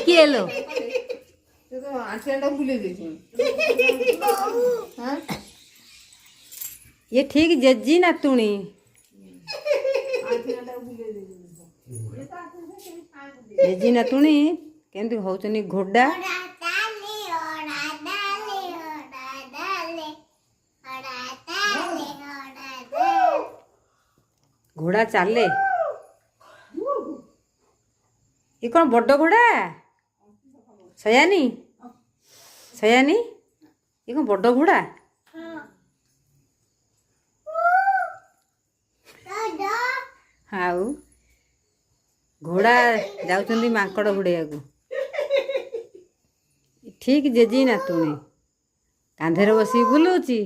किए लो ये ठीक जज्जी नातुणी जज्जी नातुणी केमती होचनी घोड़ा घोड़ा चाले ये कौन बड़ घोड़ा सयानी सयानी ये कौन बड़ घोड़ा हाउ घोड़ा जाउछंदी मांकड़ घोड़िया को ठीक जेजी नातुणी कांधे बसी बुलूची।